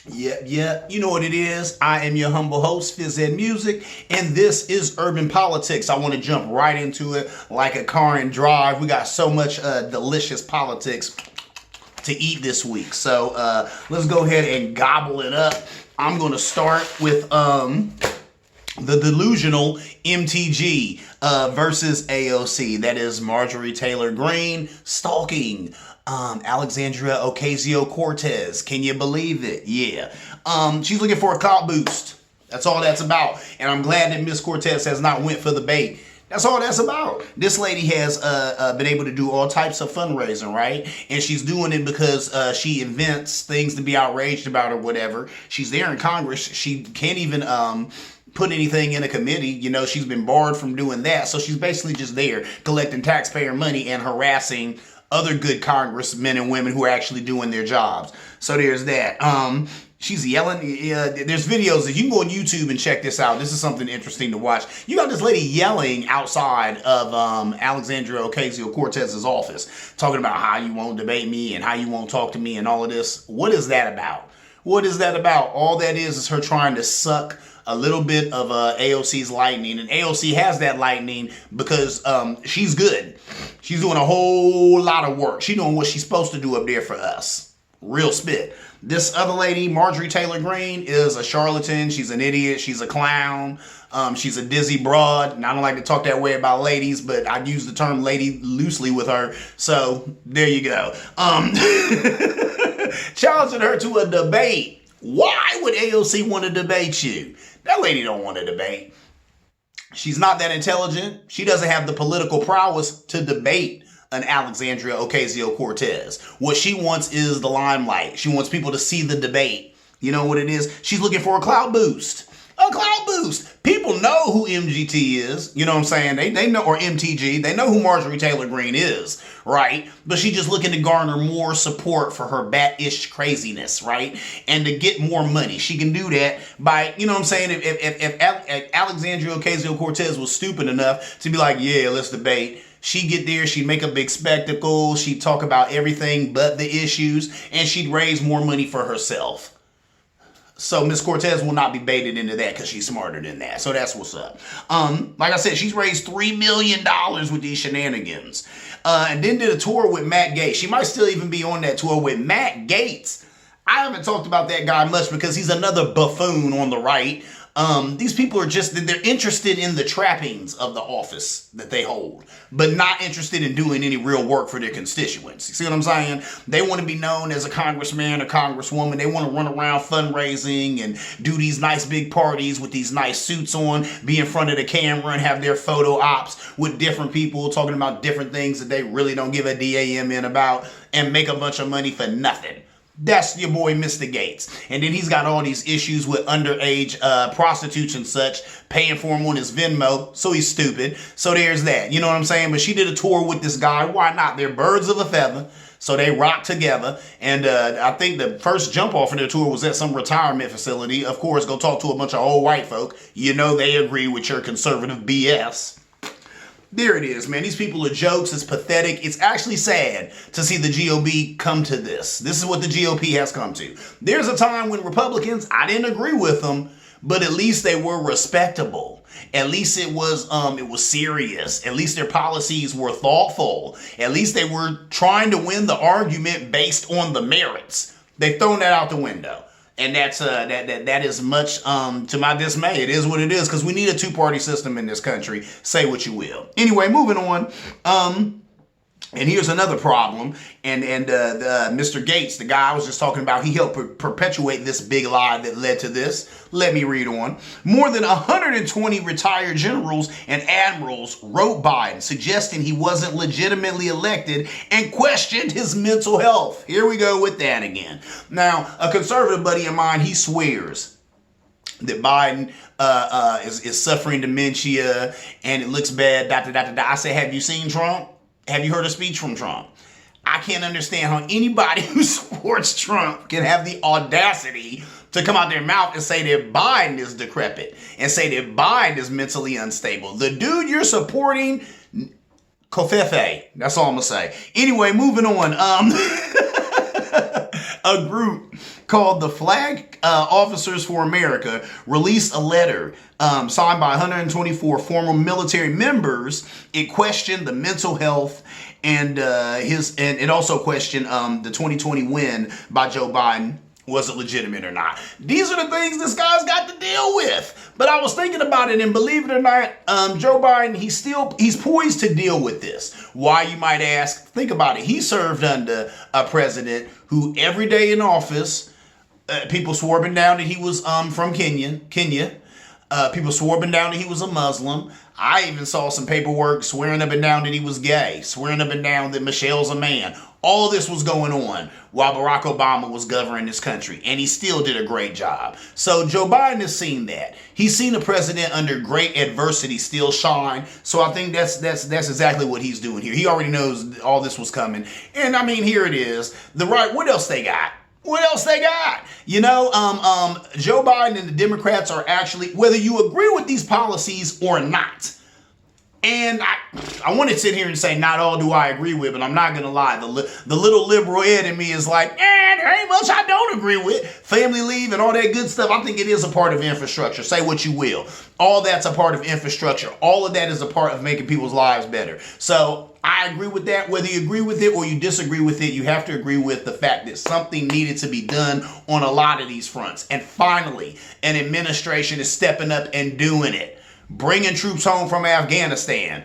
Yep. You know what it is. I am your humble host, Fizz Ed Music, and this is Urban Politics. I want to jump right into it like a car and drive. We got so much delicious politics to eat this week. So let's go ahead and gobble it up. I'm going to start with the delusional MTG versus AOC. That is Marjorie Taylor Greene stalking Alexandria Ocasio-Cortez. Can you believe it? Yeah. She's looking for a clout boost. That's all that's about. And I'm glad that Miss Cortez has not went for the bait. That's all that's about. This lady has been able to do all types of fundraising, right? And she's doing it because she invents things to be outraged about or whatever. She's there in Congress. She can't even put anything in a committee. You know, she's been barred from doing that. So she's basically just there collecting taxpayer money and harassing other good congressmen and women who are actually doing their jobs. So there's that. She's yelling. There's videos that you can go on YouTube and check this out. This is something interesting to watch. You got this lady yelling outside of Alexandria Ocasio-Cortez's office, talking about how you won't debate me and how you won't talk to me and all of this. What is that about? What is that about? All that is her trying to suck a little bit of AOC's lightning. And AOC has that lightning because she's good. She's doing a whole lot of work. She's doing what she's supposed to do up there for us. Real spit. This other lady, Marjorie Taylor Greene, is a charlatan. She's an idiot. She's a clown. She's a dizzy broad. And I don't like to talk that way about ladies, but I use the term lady loosely with her. So there you go. Challenging her to a debate. Why would AOC want to debate you? That lady don't want to debate. She's not that intelligent. She doesn't have the political prowess to debate an Alexandria Ocasio-Cortez. What she wants is the limelight. She wants people to see the debate. You know what it is? She's looking for a clout boost. A clout boost. People know who MGT is. You know what I'm saying? They know, or MTG. They know who Marjorie Taylor Greene is, right? But she's just looking to garner more support for her bat-ish craziness, right? And to get more money. She can do that by, you know what I'm saying? If Alexandria Ocasio-Cortez was stupid enough to be like, yeah, let's debate. She'd get there, she'd make a big spectacle, she'd talk about everything but the issues, and she'd raise more money for herself. So Miss Cortez will not be baited into that because she's smarter than that. So that's what's up. Like I said, she's raised $3 million with these shenanigans. And then did a tour with Matt Gaetz. She might still even be on that tour with Matt Gaetz. I haven't talked about that guy much because he's another buffoon on the right. These people are they're interested in the trappings of the office that they hold, but not interested in doing any real work for their constituents. You see what I'm saying? They want to be known as a congressman or congresswoman. They want to run around fundraising and do these nice big parties with these nice suits on, be in front of the camera and have their photo ops with different people talking about different things that they really don't give a damn in about and make a bunch of money for nothing. That's your boy, Mr. Gaetz. And then he's got all these issues with underage prostitutes and such, paying for him on his Venmo, so he's stupid. So there's that, you know what I'm saying? But she did a tour with this guy. Why not? They're birds of a feather, so they rock together. And I think the first jump off of their tour was at some retirement facility. Of course, go talk to a bunch of old white folk. You know they agree with your conservative BS. There it is, man. These people are jokes. It's pathetic. It's actually sad to see the GOP come to this. This is what the GOP has come to. There's a time when Republicans, I didn't agree with them, but at least they were respectable. At least it was serious. At least their policies were thoughtful. At least they were trying to win the argument based on the merits. They've thrown that out the window. And that's that is much to my dismay. It is what it is because we need a two-party system in this country. Say what you will. Anyway, moving on. And here's another problem. And Mr. Gaetz, the guy I was just talking about, he helped perpetuate this big lie that led to this. Let me read on. More than 120 retired generals and admirals wrote Biden, suggesting he wasn't legitimately elected and questioned his mental health. Here we go with that again. Now, a conservative buddy of mine, he swears that Biden is suffering dementia and it looks bad. I say, have you seen Trump? Have you heard a speech from Trump? I can't understand how anybody who supports Trump can have the audacity to come out their mouth and say that Biden is decrepit and say that Biden is mentally unstable. The dude you're supporting, Kofefe. That's all I'm going to say. Anyway, moving on. A group called the Flag Officers for America released a letter signed by 124 former military members. It questioned the mental health and it also questioned the 2020 win by Joe Biden. Was it legitimate or not? These are the things this guy's got to deal with. But I was thinking about it, and believe it or not, Joe Biden, he's poised to deal with this. Why, you might ask? Think about it. He served under a president who every day in office, people swore him down that he was from Kenya. People swore up and down that he was a Muslim. I even saw some paperwork swearing up and down that he was gay, swearing up and down that Michelle's a man. All this was going on while Barack Obama was governing this country, and he still did a great job. So Joe Biden has seen that. He's seen a president under great adversity still shine. So I think that's exactly what he's doing here. He already knows all this was coming. And I mean, here it is. What else they got? What else they got? You know, Joe Biden and the Democrats are actually, whether you agree with these policies or not, and I want to sit here and say not all do I agree with, but I'm not going to lie. The little liberal Ed in me is like, there ain't much I don't agree with. Family leave and all that good stuff. I think it is a part of infrastructure. Say what you will. All that's a part of infrastructure. All of that is a part of making people's lives better. So I agree with that. Whether you agree with it or you disagree with it, you have to agree with the fact that something needed to be done on a lot of these fronts. And finally, an administration is stepping up and doing it. Bringing troops home from Afghanistan.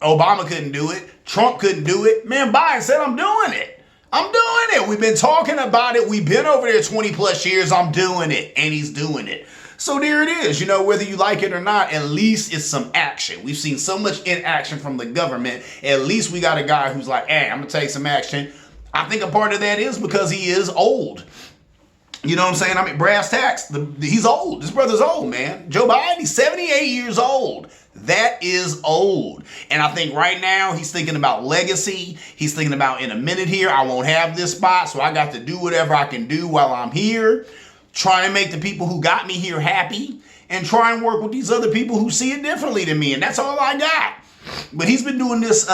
Obama couldn't do it. Trump couldn't do it. Man, Biden said, I'm doing it. I'm doing it. We've been talking about it. We've been over there 20 plus years. I'm doing it. And he's doing it. So there it is. You know, whether you like it or not, at least it's some action. We've seen so much inaction from the government. At least we got a guy who's like, I'm going to take some action. I think a part of that is because he is old. You know what I'm saying? I mean, brass tacks, he's old. This brother's old, man. Joe Biden, he's 78 years old. That is old. And I think right now he's thinking about legacy. He's thinking about, in a minute here, I won't have this spot, so I got to do whatever I can do while I'm here. Try and make the people who got me here happy and try and work with these other people who see it differently than me. And that's all I got. But he's been doing this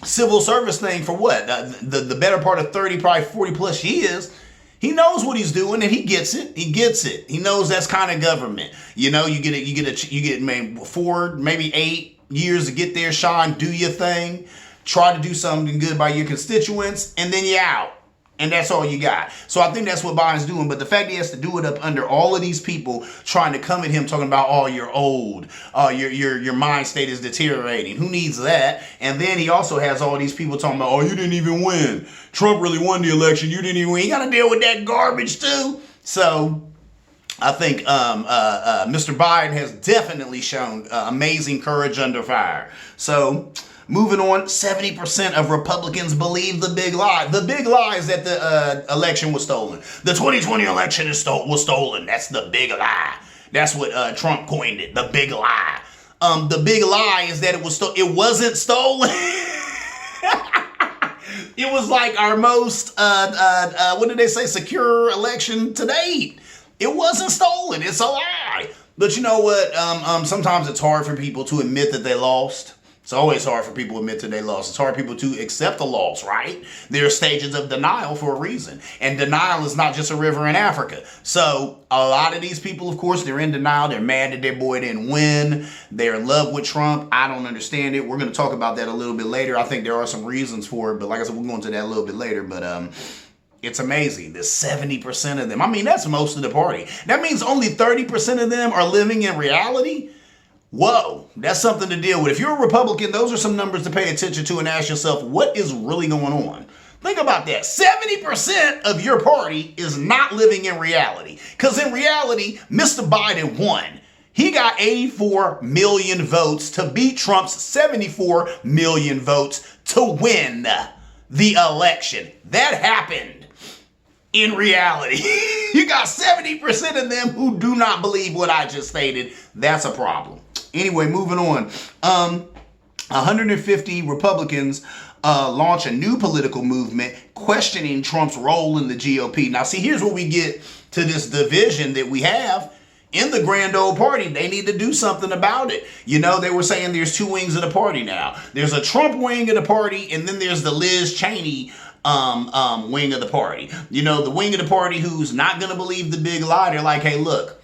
civil service thing for what? The better part of 30, probably 40 plus years. He knows what he's doing and he gets it. He gets it. He knows that's kind of government. You know, you get maybe 4, maybe 8 years to get there, shine, do your thing, try to do something good by your constituents, and then you're out. And that's all you got. So I think that's what Biden's doing. But the fact he has to do it up under all of these people trying to come at him talking about, oh, you're old. Your mind state is deteriorating. Who needs that? And then he also has all these people talking about, oh, you didn't even win. Trump really won the election. You didn't even win. You got to deal with that garbage too. So I think Mr. Biden has definitely shown amazing courage under fire. So moving on, 70% of Republicans believe the big lie. The big lie is that the election was stolen. The 2020 election was stolen. That's the big lie. That's what Trump coined it, the big lie. The big lie is that it wasn't stolen. It was like our most, what did they say, secure election to date. It wasn't stolen. It's a lie. But you know what? Sometimes it's hard for people to admit that they lost. It's always hard for people to admit that they lost. It's hard for people to accept the loss, right? There are stages of denial for a reason. And denial is not just a river in Africa. So a lot of these people, of course, they're in denial. They're mad that their boy didn't win. They're in love with Trump. I don't understand it. We're going to talk about that a little bit later. I think there are some reasons for it. But like I said, we'll go into that a little bit later. But it's amazing. There's 70% of them. I mean, that's most of the party. That means only 30% of them are living in reality. Whoa, that's something to deal with. If you're a Republican, those are some numbers to pay attention to and ask yourself, what is really going on? Think about that. 70% of your party is not living in reality. Because in reality, Mr. Biden won. He got 84 million votes to beat Trump's 74 million votes to win the election. That happened in reality. You got 70% of them who do not believe what I just stated. That's a problem. Anyway, moving on. 150 Republicans launch a new political movement questioning Trump's role in the GOP. Now, see, here's where we get to this division that we have in the grand old party. They need to do something about it. You know, they were saying there's two wings of the party now. There's a Trump wing of the party, and then there's the Liz Cheney wing of the party. You know, the wing of the party who's not going to believe the big lie. They're like, hey, look,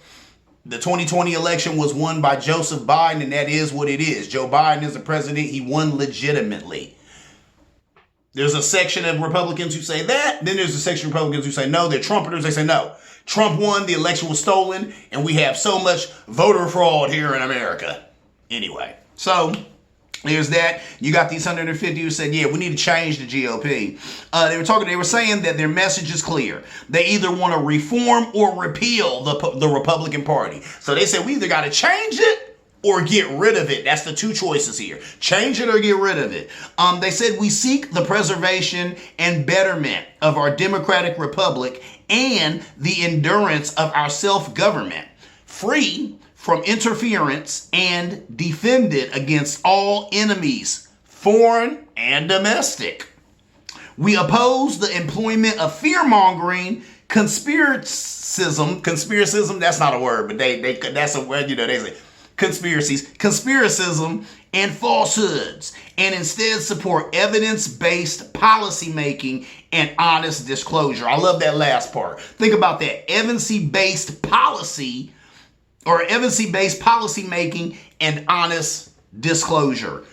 the 2020 election was won by Joseph Biden, and that is what it is. Joe Biden is the president. He won legitimately. There's a section of Republicans who say that. Then there's a section of Republicans who say no. They're Trumpeters. They say no. Trump won. The election was stolen. And we have so much voter fraud here in America. Anyway, so there's that. You got these 150 who said, yeah, we need to change the GOP. They were saying that their message is clear. They either want to reform or repeal the Republican Party. So they said we either got to change it or get rid of it. That's the two choices here. Change it or get rid of it. They said we seek the preservation and betterment of our democratic republic and the endurance of our self-government, free from interference and defended against all enemies, foreign and domestic. We oppose the employment of fear-mongering, conspiracism, that's not a word, but that's a word, they say conspiracism and falsehoods, and instead support evidence-based policy making and honest disclosure. I love that last part. Think about that. Evidence-based policy making and honest disclosure.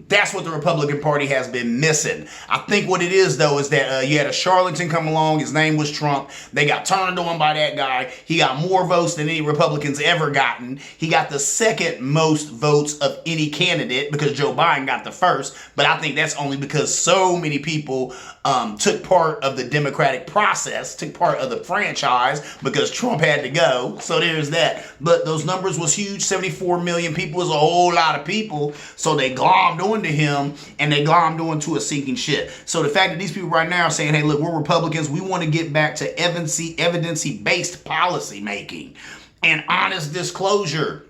That's what the Republican Party has been missing. I think what it is, though, is that you had a charlatan come along. His name was Trump. They got turned on by that guy. He got more votes than any Republicans ever gotten. He got the second most votes of any candidate because Joe Biden got the first. But I think that's only because so many people took part of the democratic process, took part of the franchise because Trump had to go. So there's that. But those numbers was huge. 74 million people is a whole lot of people. So they glommed onto him and they glommed onto a sinking ship. So the fact that these people right now are saying, hey, look, we're Republicans. We want to get back to evidence-based policy making and honest disclosure.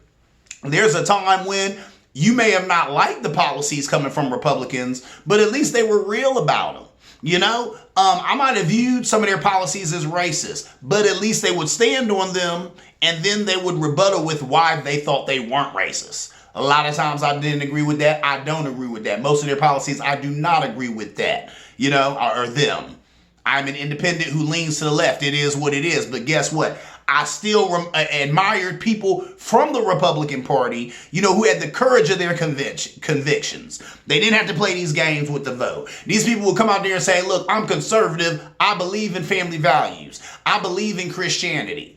There's a time when you may have not liked the policies coming from Republicans, but at least they were real about them. You know, I might have viewed some of their policies as racist, but at least they would stand on them and then they would rebuttal with why they thought they weren't racist. A lot of times I didn't agree with that. I don't agree with that. Most of their policies, I do not agree with that, or them. I'm an independent who leans to the left. It is what it is. But guess what? I still admired people from the Republican Party, who had the courage of their convictions. They didn't have to play these games with the vote. These people would come out there and say, look, I'm conservative. I believe in family values. I believe in Christianity.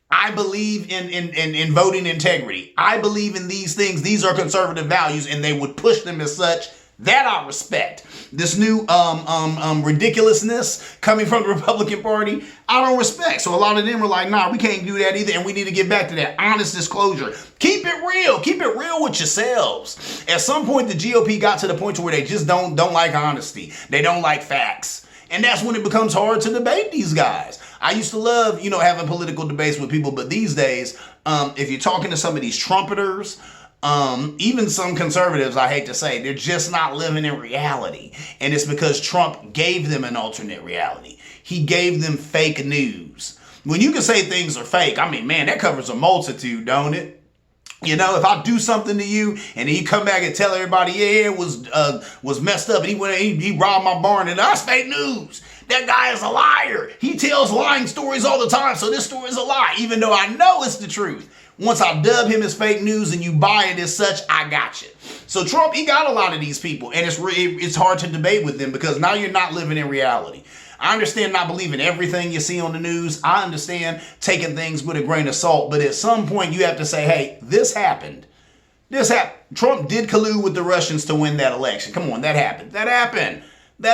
I believe in voting integrity. I believe in these things. These are conservative values, and they would push them as such. That I respect. This new ridiculousness coming from the Republican Party, I don't respect. So a lot of them are like, nah, we can't do that either, and we need to get back to that honest disclosure. Keep it real. Keep it real with yourselves. At some point, the GOP got to the point to where they just don't like honesty. They don't like facts. And that's when it becomes hard to debate these guys. I used to love, having political debates with people, but these days, if you're talking to some of these Trumpeters, even some conservatives, I hate to say, they're just not living in reality. And it's because Trump gave them an alternate reality. He gave them fake news. When you can say things are fake, I mean, man, that covers a multitude, don't it? If I do something to you and then you come back and tell everybody, yeah, it was messed up and he robbed my barn and that's fake news. That guy is a liar. He tells lying stories all the time. So this story is a lie, even though I know it's the truth. Once I dub him as fake news and you buy it as such, I got you. So Trump, he got a lot of these people, and it's hard to debate with them because now you're not living in reality. I understand not believing everything you see on the news. I understand taking things with a grain of salt, but at some point you have to say, hey, this happened. Trump did collude with the Russians to win that election. Come on, that happened. That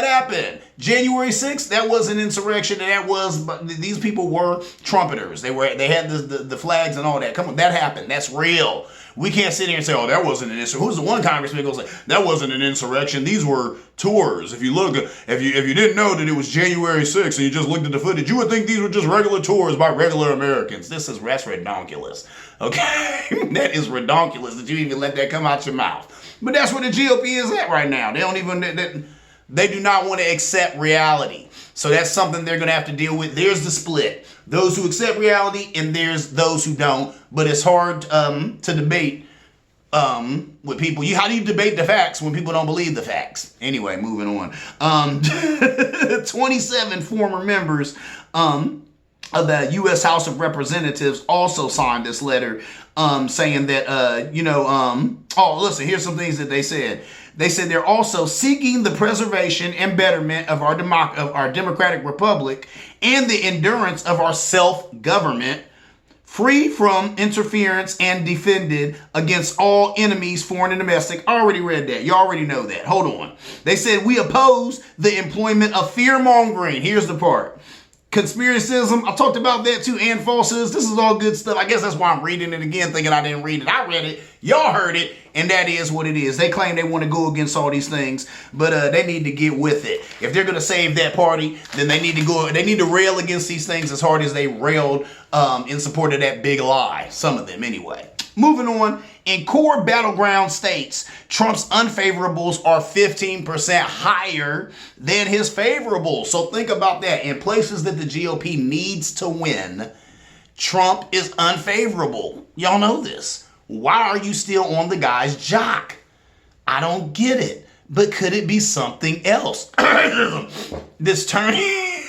happened. January 6th, that was an insurrection, and these people were Trumpeters. They had the flags and all that. Come on, that happened. That's real. We can't sit here and say, oh, that wasn't an insurrection. Who's the one congressman who goes, that wasn't an insurrection. These were tours. If you didn't know that it was January 6th and you just looked at the footage, you would think these were just regular tours by regular Americans. That's redonkulous. Okay? That is redonkulous that you even let that come out your mouth. But that's where the GOP is at right now. They do not want to accept reality. So that's something they're going to have to deal with. There's the split. Those who accept reality and there's those who don't. But it's hard to debate with people. How do you debate the facts when people don't believe the facts? Anyway, moving on. 27 former members of the U.S. House of Representatives also signed this letter saying that, oh, listen, here's some things that they said. They said they're also seeking the preservation and betterment of our democratic republic and the endurance of our self-government, free from interference and defended against all enemies, foreign and domestic. I already read that. You already know that. Hold on. They said we oppose the employment of fear-mongering. Here's the part. Conspiracism, I talked about that too, and falsehoods. This is all good stuff. I guess that's why I'm reading it again, thinking I didn't read it. I read it. Y'all heard it, and that is what it is. They claim they want to go against all these things, but they need to get with it. If they're going to save that party, then they need to go. They need to rail against these things as hard as they railed in support of that big lie. Some of them, anyway. Moving on, in core battleground states, Trump's unfavorables are 15% higher than his favorables. So think about that. In places that the GOP needs to win, Trump is unfavorable. Y'all know this. Why are you still on the guy's jock? I don't get it. But could it be something else? This turning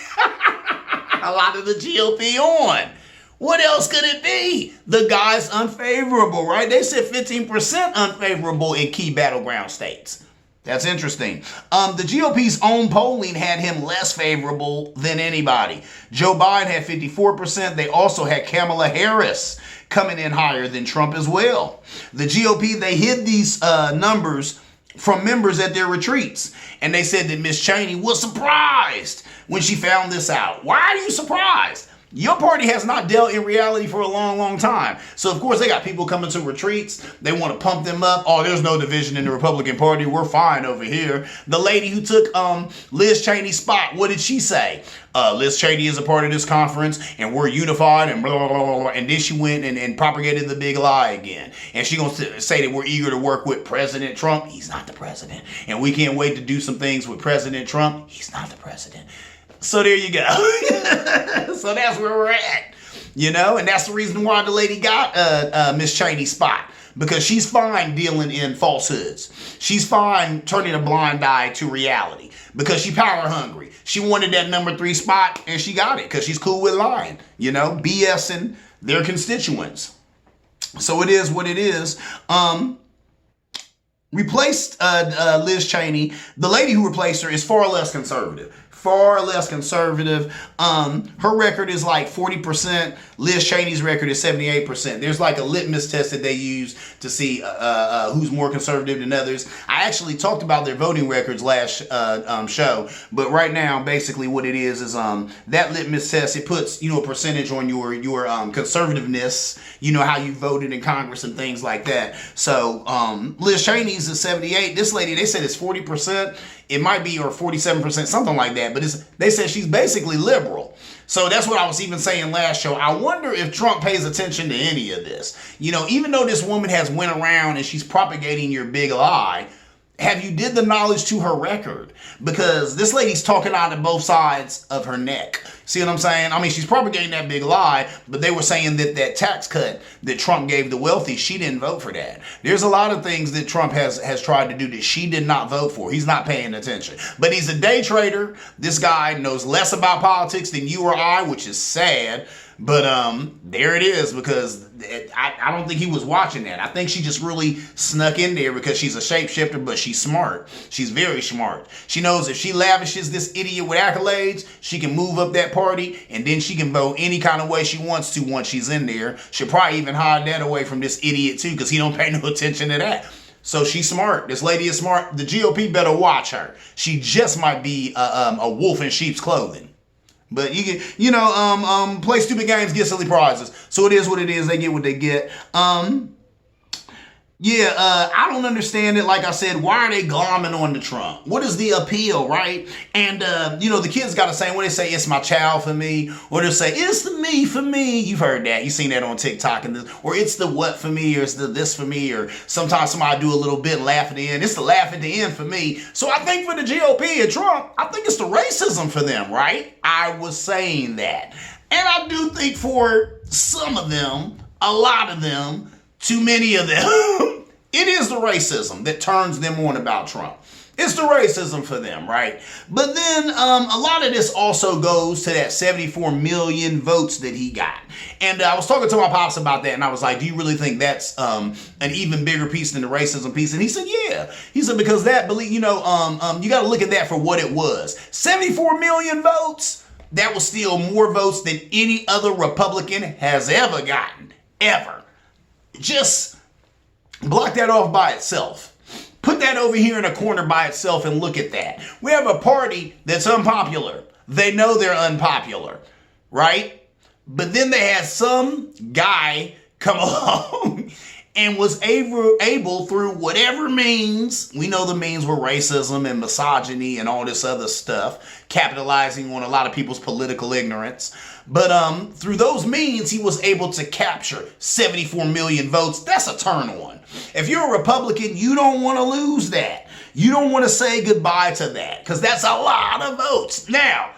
a lot of the GOP on. What else could it be? The guy's unfavorable, right? They said 15% unfavorable in key battleground states. That's interesting. The GOP's own polling had him less favorable than anybody. Joe Biden had 54%. They also had Kamala Harris coming in higher than Trump as well. The GOP, they hid these numbers from members at their retreats. And they said that Miss Cheney was surprised when she found this out. Why are you surprised? Your party has not dealt in reality for a long, long time. So, of course, they got people coming to retreats. They want to pump them up. Oh, there's no division in the Republican Party. We're fine over here. The lady who took Liz Cheney's spot, what did she say? Liz Cheney is a part of this conference, and we're unified, and blah, blah, blah, blah. And then she went and propagated the big lie again. And she's going to say that we're eager to work with President Trump. He's not the president. And we can't wait to do some things with President Trump. He's not the president. So there you go. So that's where we're at, and that's the reason why the lady got Miss Cheney's spot, because she's fine dealing in falsehoods. She's fine turning a blind eye to reality because she's power hungry. She wanted that number 3 spot and she got it because she's cool with lying, BSing their constituents. So it is what it is. Replaced Liz Cheney. The lady who replaced her is far less conservative. Her record is like 40%. Liz Cheney's record is 78%. There's like a litmus test that they use to see who's more conservative than others. I actually talked about their voting records last show, but right now, basically what it is that litmus test, it puts, a percentage on your conservativeness, how you voted in Congress and things like that. So Liz Cheney's is 78. This lady, they said it's 40%. It might be, or 47%, something like that. But they said she's basically liberal. So that's what I was even saying last show. I wonder if Trump pays attention to any of this. Even though this woman has went around and she's propagating your big lie, have you did the knowledge to her record? Because this lady's talking out of both sides of her neck. See what I'm saying? I mean, she's propagating that big lie, but they were saying that tax cut that Trump gave the wealthy, she didn't vote for that. There's a lot of things that Trump has tried to do that she did not vote for. He's not paying attention. But he's a day trader. This guy knows less about politics than you or I, which is sad. But there it is, because I don't think he was watching that. I think she just really snuck in there because she's a shapeshifter, but she's smart. She's very smart. She knows if she lavishes this idiot with accolades, she can move up that party, and then she can vote any kind of way she wants to once she's in there. She'll probably even hide that away from this idiot too, because he don't pay no attention to that. So she's smart. This lady is smart. The GOP better watch her. She just might be a wolf in sheep's clothing. But you can, play stupid games, get silly prizes. So it is what it is. They get what they get. I don't understand it. Like I said, why are they glomming on to Trump? What is the appeal, right? And, the kids got to say, when they say, it's my child for me, or they'll say, it's the me for me. You've heard that. You've seen that on TikTok. Or it's the what for me, or it's the this for me, or sometimes somebody do a little bit and laugh at the end. It's the laugh at the end for me. So I think for the GOP and Trump, I think it's the racism for them, right? I was saying that. And I do think for some of them, a lot of them, too many of them, it the racism that turns them on about Trump. It's the racism for them, right? But then a lot of this also goes to that 74 million votes that he got. And I was talking to my pops about that, and I was like, do you really think that's an even bigger piece than the racism piece? And he said, yeah. He said, because that, you got to look at that for what it was. 74 million votes, that was still more votes than any other Republican has ever gotten, ever. Just block that off by itself. Put that over here in a corner by itself and look at that. We have a party that's unpopular. They know they're unpopular, right? But then they had some guy come along and was able through whatever means, we know the means were racism and misogyny and all this other stuff, capitalizing on a lot of people's political ignorance. But through those means, he was able to capture 74 million votes. That's a turn on. If you're a Republican, you don't want to lose that. You don't want to say goodbye to that because that's a lot of votes. Now,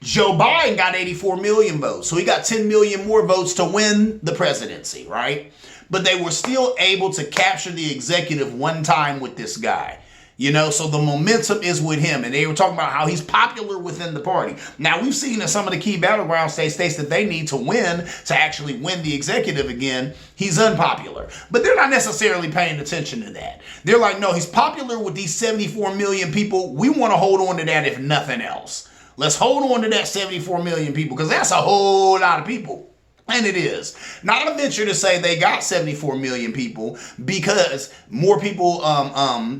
Joe Biden got 84 million votes, so he got 10 million more votes to win the presidency, right? But they were still able to capture the executive one time with this guy. So the momentum is with him. And they were talking about how he's popular within the party. Now, we've seen in some of the key battleground states that they need to win to actually win the executive again. He's unpopular. But they're not necessarily paying attention to that. They're like, no, he's popular with these 74 million people. We want to hold on to that if nothing else. Let's hold on to that 74 million people because that's a whole lot of people. And it is. Not a venture to say they got 74 million people because more people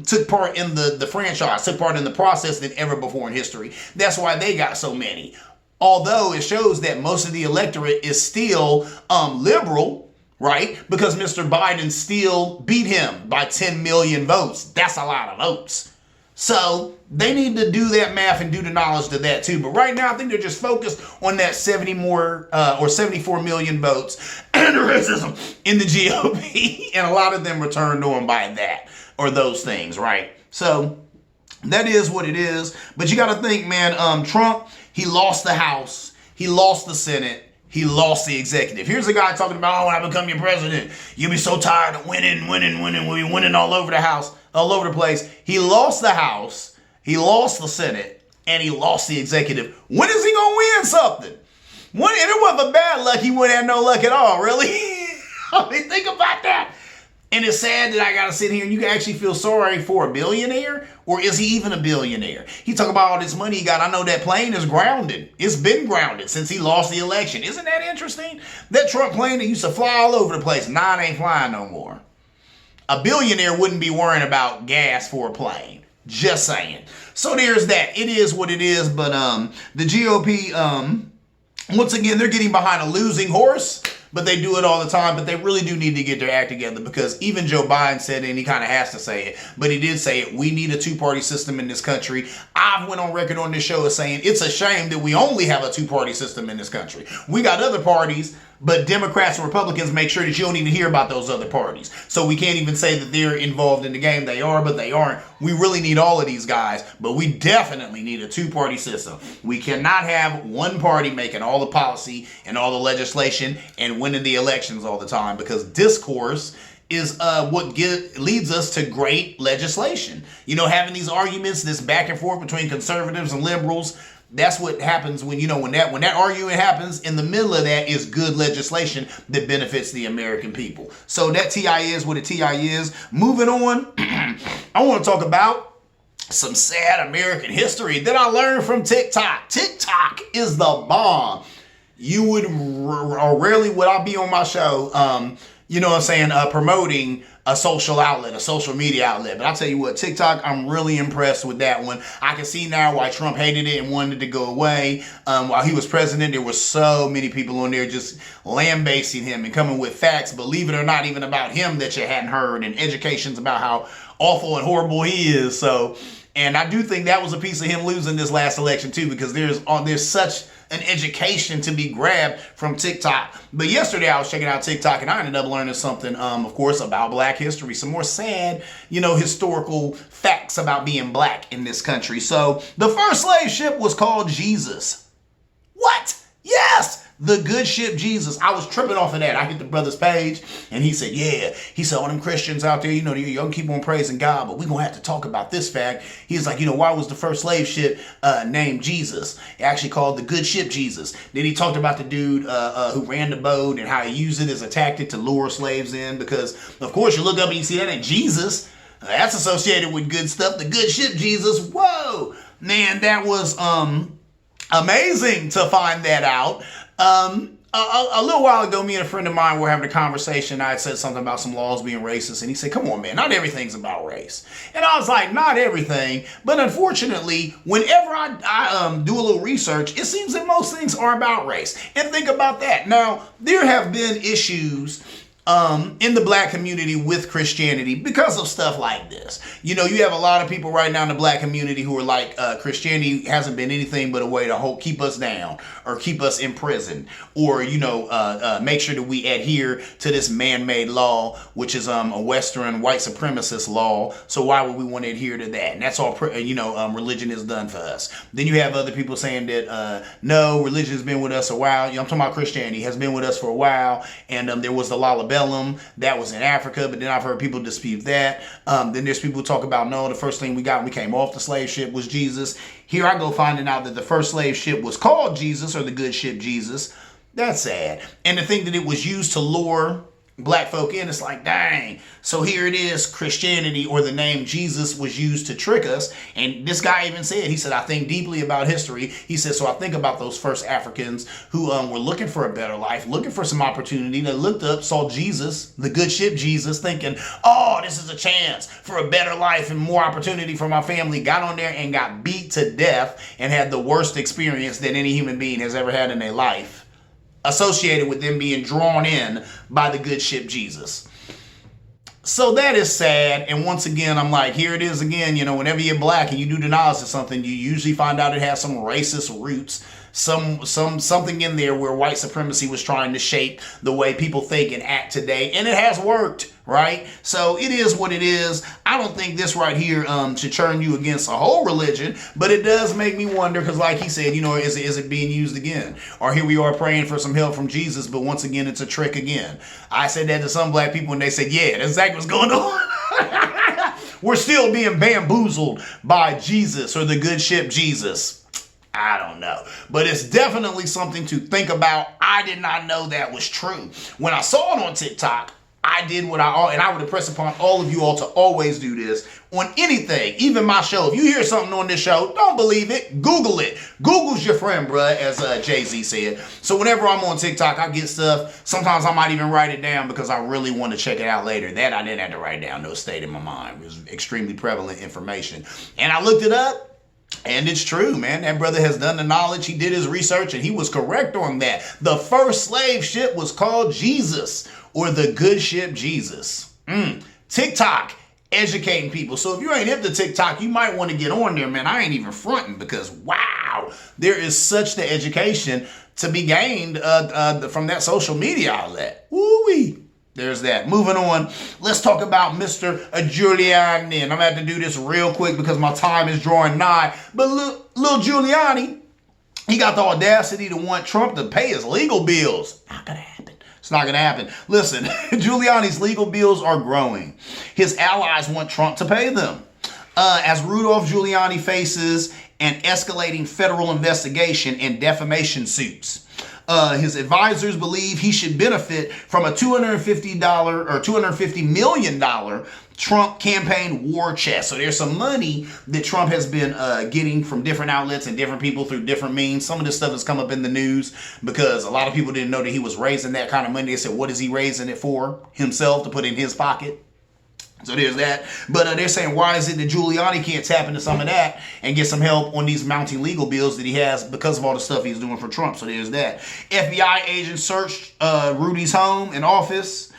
took part in the franchise, took part in the process than ever before in history. That's why they got so many. Although it shows that most of the electorate is still liberal, right? Because Mr. Biden still beat him by 10 million votes. That's a lot of votes. So they need to do that math and do the knowledge to that too. But right now, I think they're just focused on that 74 million votes and the racism in the GOP. And a lot of them are turned on by that or those things, right? So that is what it is. But you got to think, man, Trump, he lost the House. He lost the Senate. He lost the executive. Here's a guy talking about, oh, when I become your president, you'll be so tired of winning. We'll be winning all over the house, all over the place. He lost the House, he lost the Senate, and he lost the executive. When is he going to win something? When, and it wasn't bad luck. He wouldn't have no luck at all, really. I mean, think about that. And it's sad that I got to sit here and you can actually feel sorry for a billionaire, or is he even a billionaire? He talk about all this money he got. I know that plane is grounded. It's been grounded since he lost the election. Isn't that interesting? That Trump plane that used to fly all over the place, now it ain't flying no more. A billionaire wouldn't be worrying about gas for a plane. Just saying. So there's that. It is what it is. But the GOP, once again, they're getting behind a losing horse. But they do it all the time. But they really do need to get their act together because even Joe Biden said it, and he kind of has to say it. But he did say it. We need a two-party system in this country. I've went on record on this show as saying it's a shame that we only have a two-party system in this country. We got other parties, but Democrats and Republicans make sure that you don't even hear about those other parties. So we can't even say that they're involved in the game. They are, but they aren't. We really need all of these guys, but we definitely need a two-party system. We cannot have one party making all the policy and all the legislation and winning the elections all the time because discourse is what leads us to great legislation. Having these arguments, this back and forth between conservatives and liberals, that's what happens when that argument happens. In the middle of that is good legislation that benefits the American people. So that TI is what a TI is. Moving on, I want to talk about some sad American history that I learned from TikTok. TikTok is the bomb. You would rarely would I be on my show, promoting a social outlet, a social media outlet. But I'll tell you what, TikTok, I'm really impressed with that one. I can see now why Trump hated it and wanted it to go away. While he was president, there were so many people on there just lambasting him and coming with facts, believe it or not, even about him that you hadn't heard, and educations about how awful and horrible he is. And I do think that was a piece of him losing this last election too, because there's such an education to be grabbed from TikTok. But yesterday I was checking out TikTok and I ended up learning something, of course, about Black history. Some more sad, historical facts about being Black in this country. So the first slave ship was called Jesus. What? Yes! The good ship Jesus. I was tripping off of that. I hit the brother's page and he said, yeah. He said, all them Christians out there, y'all can keep on praising God, but we're going to have to talk about this fact. He's like, why was the first slave ship named Jesus? It actually called the good ship Jesus. Then he talked about the dude who ran the boat and how he used it as a tactic to lure slaves in because, of course, you look up and you see that ain't Jesus. That's associated with good stuff. The good ship Jesus. Whoa. Man, that was amazing to find that out. A little while ago, me and a friend of mine were having a conversation. I had said something about some laws being racist, and he said, come on, man, not everything's about race. And I was like, not everything. But unfortunately, whenever I do a little research, it seems that most things are about race. And think about that. Now, there have been issues in the black community with Christianity because of stuff like this. You have a lot of people right now in the black community who are like, Christianity hasn't been anything but a way to keep us down or keep us in prison or, make sure that we adhere to this man-made law, which is a Western white supremacist law. So why would we want to adhere to that? And that's all, religion has done for us. Then you have other people saying that, no, religion has been with us a while. I'm talking about Christianity has been with us for a while. And there was the Lullaby that was in Africa, but then I've heard people dispute that. Then there's people who talk about, no, the first thing we got when we came off the slave ship was Jesus. Here I go finding out that the first slave ship was called Jesus or the good ship Jesus. That's sad. And to think that it was used to lure black folk in, it's like, dang. So here it is, Christianity or the name Jesus was used to trick us. And this guy even said, he said, I think deeply about history. He said, so I think about those first Africans who were looking for a better life, looking for some opportunity. They looked up, saw Jesus, the good ship Jesus, thinking, oh, this is a chance for a better life and more opportunity for my family. Got on there and got beat to death and had the worst experience that any human being has ever had in their life, associated with them being drawn in by the good ship Jesus. So that is sad. And once again, I'm like, here it is again. Whenever you're black and you do the knowledge of something, you usually find out it has some racist roots, something in there where white supremacy was trying to shape the way people think and act today. And it has worked, right? So it is what it is. I don't think this right here should turn you against a whole religion, but it does make me wonder because like he said, is it being used again? Or here we are praying for some help from Jesus, but once again, it's a trick again. I said that to some black people and they said, yeah, that's exactly what's going on. We're still being bamboozled by Jesus or the good ship Jesus. I don't know, but it's definitely something to think about. I did not know that was true. When I saw it on TikTok, I did and I would impress upon all of you all to always do this on anything, even my show. If you hear something on this show, don't believe it, Google it. Google's your friend, bruh, as Jay-Z said. So whenever I'm on TikTok, I get stuff. Sometimes I might even write it down because I really want to check it out later. That I didn't have to write down, no, stayed in my mind. It was extremely prevalent information. And I looked it up. And it's true, man. That brother has done the knowledge. He did his research and he was correct on that. The first slave ship was called Jesus or the good ship Jesus. TikTok, educating people. So if you ain't hip to TikTok, you might want to get on there, man. I ain't even fronting because, wow, there is such the education to be gained from that social media outlet. Woo-wee. There's that. Moving on, let's talk about Mr. Giuliani. And I'm going to have to do this real quick because my time is drawing nigh. But little Giuliani, he got the audacity to want Trump to pay his legal bills. Not going to happen. It's not going to happen. Listen, Giuliani's legal bills are growing. His allies want Trump to pay them. As Rudolph Giuliani faces an escalating federal investigation and defamation suits. His advisors believe he should benefit from a $250 million Trump campaign war chest. So there's some money that Trump has been getting from different outlets and different people through different means. Some of this stuff has come up in the news because a lot of people didn't know that he was raising that kind of money. They said, what is he raising it for? Himself, to put in his pocket. So there's that. But they're saying, why is it that Giuliani can't tap into some of that and get some help on these mounting legal bills that he has because of all the stuff he's doing for Trump? So there's that. FBI agents searched Rudy's home and office.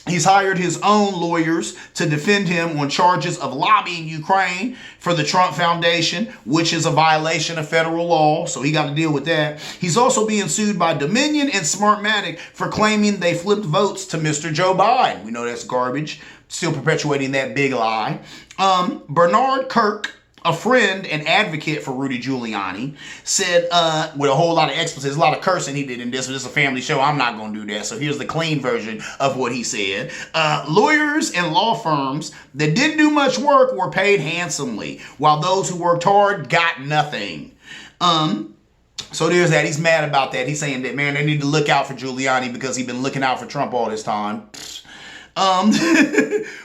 He's hired his own lawyers to defend him on charges of lobbying Ukraine for the Trump Foundation, which is a violation of federal law. So he got to deal with that. He's also being sued by Dominion and Smartmatic for claiming they flipped votes to Mr. Joe Biden. We know that's garbage. Still perpetuating that big lie. Bernard Kirk, a friend and advocate for Rudy Giuliani, said, with a whole lot of expletives, a lot of cursing he did in this, but it's a family show, I'm not going to do that. So here's the clean version of what he said. Lawyers and law firms that didn't do much work were paid handsomely, while those who worked hard got nothing. So there's that. He's mad about that. He's saying that, man, they need to look out for Giuliani because he's been looking out for Trump all this time.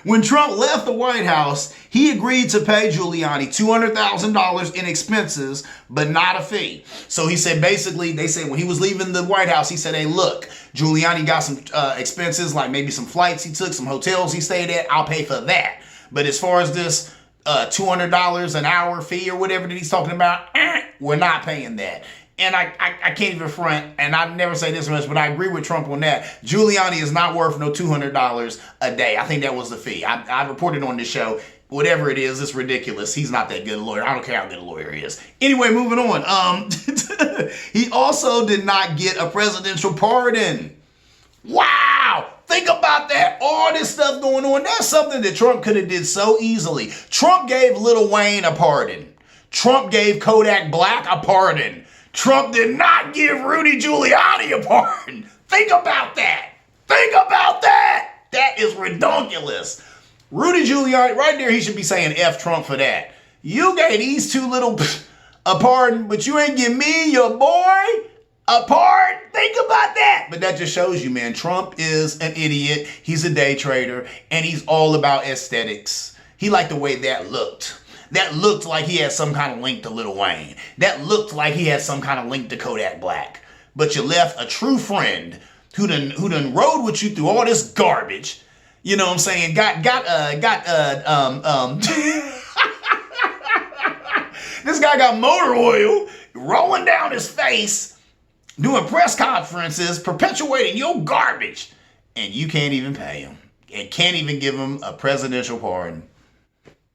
When Trump left the White House, he agreed to pay Giuliani $200,000 in expenses, but not a fee. So he said, basically, they said when he was leaving the White House, he said, hey, look, Giuliani got some expenses, like maybe some flights he took, some hotels he stayed at. I'll pay for that. But as far as this $200 an hour fee or whatever that he's talking about, we're not paying that. And I can't even front, and I never say this much, but I agree with Trump on that. Giuliani is not worth no $200 a day. I think that was the fee. I reported on this show. Whatever it is, it's ridiculous. He's not that good a lawyer. I don't care how good a lawyer he is. Anyway, moving on. He also did not get a presidential pardon. Wow! Think about that. All this stuff going on. That's something that Trump could have did so easily. Trump gave Lil Wayne a pardon. Trump gave Kodak Black a pardon. Trump did not give Rudy Giuliani a pardon. Think about that. Think about that. That is ridiculous. Rudy Giuliani, right there, he should be saying F Trump for that. You gave these two little a pardon, but you ain't give me, your boy, a pardon. Think about that. But that just shows you, man, Trump is an idiot. He's a day trader, and he's all about aesthetics. He liked the way that looked. That looked like he had some kind of link to Lil Wayne. That looked like he had some kind of link to Kodak Black. But you left a true friend who done rode with you through all this garbage. You know what I'm saying? This guy got motor oil rolling down his face, doing press conferences, perpetuating your garbage, and you can't even pay him and can't even give him a presidential pardon.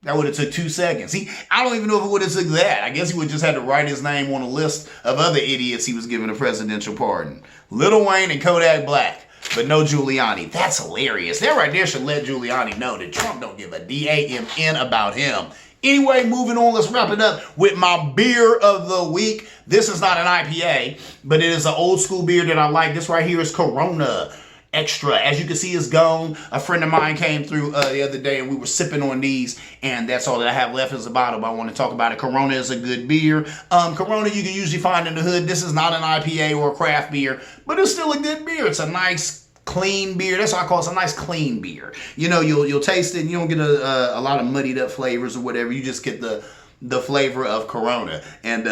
That would have took 2 seconds. I don't even know if it would have took that. I guess he would just had to write his name on a list of other idiots he was giving a presidential pardon. Lil Wayne and Kodak Black, but no Giuliani. That's hilarious. That right there should let Giuliani know that Trump don't give a damn about him. Anyway, moving on, let's wrap it up with my beer of the week. This is not an IPA, but it is an old school beer that I like. This right here is Corona Extra. As you can see, it's gone. A friend of mine came through the other day and we were sipping on these, and that's all that I have left is a bottle, but I want to talk about it. Corona is a good beer. Corona you can usually find in the hood. This is not an IPA or a craft beer, but it's still a good beer. It's a nice clean beer. That's what I call it. It's a nice clean beer. You know, you'll taste it and you don't get a lot of muddied up flavors or whatever. You just get the flavor of Corona. And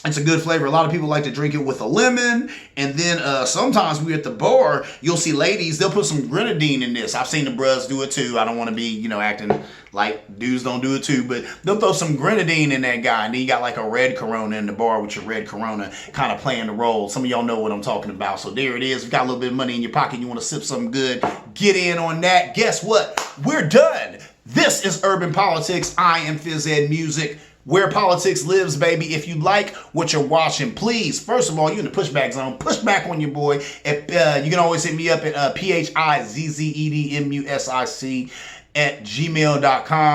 it's a good flavor. A lot of people like to drink it with a lemon. And then sometimes we're at the bar, you'll see ladies, they'll put some grenadine in this. I've seen the bruhs do it too. I don't want to be, acting like dudes don't do it too. But they'll throw some grenadine in that guy. And then you got like a red Corona in the bar with your red Corona kind of playing the role. Some of y'all know what I'm talking about. So there it is. If you got a little bit of money in your pocket, you want to sip something good, get in on that. Guess what? We're done. This is Urban Politics. I am Phys Ed Music. Where politics lives, baby. If you like what you're watching, please, first of all, you're in the pushback zone. Push back on your boy. You can always hit me up at PHIZZEDMUSIC@gmail.com.